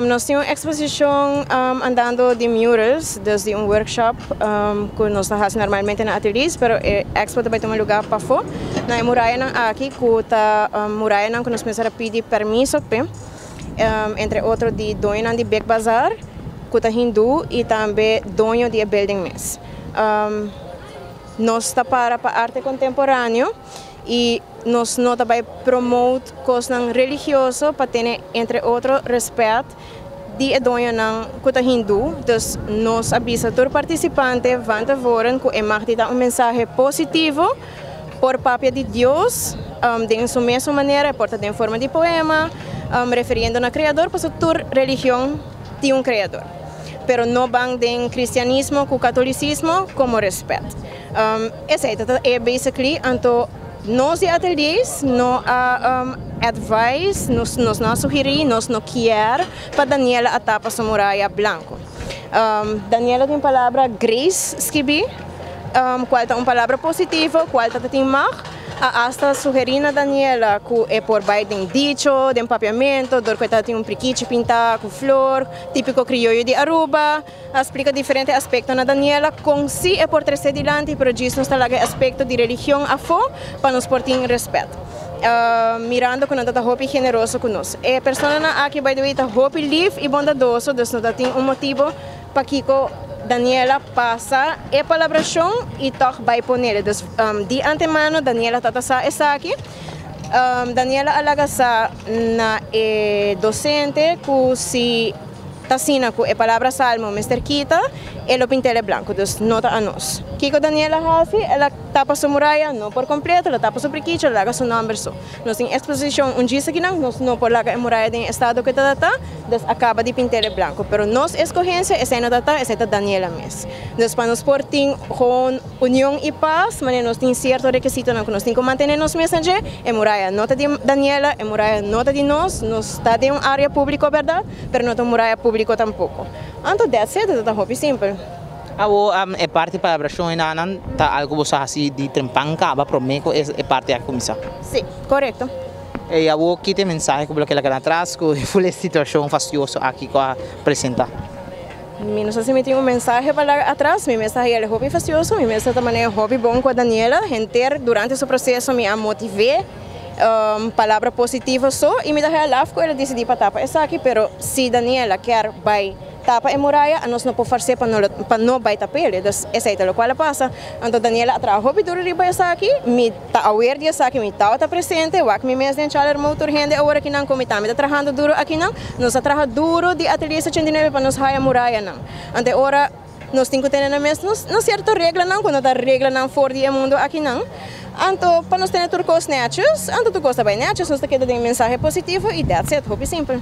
Nós temos uma exposição andando de murals, desde um workshop que nós fazemos normalmente na ateliês, mas a expo também tem um lugar para fora. Na muralha aqui, que a muralha que nós precisamos pedir permisso, entre outros de dono de Bek Bazar, que é hindu e também dono de building mess. Nós está para a arte contemporânea e nós não também promote coisas religiosas para ter, entre outros, respeito de dono que é hindu. Então, nós avisamos todos os participantes que é mais de mensagem positivo por parte de Deus, de sua mesma maneira, porta em forma de poema, referindo ao Criador, porque toda religião tem um Criador. Pero não van de cristianismo com catolicismo como respeito. Essa é basically, então, nós de ateliês, não advise, nós não sugerir, nós não quer para Daniela a tapa sua muralha branco. Daniela tem palavra grace, escrevi, qual é uma palavra positiva, qual é tem mar. Hasta sugerir a Daniela que é por baixo de dicho, de empapeamento, dor que tem priquiche pintado com flor, típico criollo de Aruba, explica diferentes aspectos na Daniela, com si é por trazer dilante, pero diz nos talaga aspecto de religião a fo, para nos portar respeito. Mirando que não está hopi generoso conosco. É pessoa aqui by the way está hopi livre e bondadoso, então não tem motivo para que Daniela passa a palabração e toca vai poner. Então, de antemano, Daniela está aqui. Daniela alaga sa na docente que se tasina com a palavra salmo, Mr. Kita, e o pintele branco, então nota a nós. Kiko Daniela hace, ela tapa sua muralha, não por completo, ela tapa sua priquiche, ela laga seu número só. Nós temos exposição dia aqui não por laga a muralha em estado que está, então acaba de pintele branco, pero nós escolhência essa não está, essa é Daniela mesmo. Então para nós portar com união e paz, mas nós temos certo requisito que nós temos que manter nos mensagens, a muralha nota de Daniela, a muralha nota de nós está de uma área pública, verdade, pero não tem muralha pública tampouco. Então, that's it, é muito simples. É parte para a abração e não tá algo você assim de trempanca, para prometo é parte da comissão. Sim, correto. E eu aqui tem mensagem que bloqueia lá atrás que foi a situação fastidiosa aqui com a apresentar. Não sei se me tem mensagem para lá atrás, minha mensagem é hobby fastidioso, minha mensagem também é hobby bom com a Daniela, gente durante esse processo me motivei. Palavra positiva só e me dá a que ela decidi para tapar essa aqui, pero se Daniela quer vai tapa a muralha, nós não podemos fazer para não vai tapar ele, então essa é o que passa. Então Daniela atrás hobby duro de essa aqui, me tá aware dessa aqui, me tá presente, o que me mesmo em chaler motor rende agora aqui não como tá me trabalhando duro aqui não, nós trabalhando duro de ateliê 79 para nos raia a muralha não. Então agora nós temos que ter na mesa não certa regra não, quando a regra não for de mundo aqui não. Então, para nós ter turcos netos, então tu gosta bem netos, nós temos que dar mensagem positivo e that's it, hobby simple.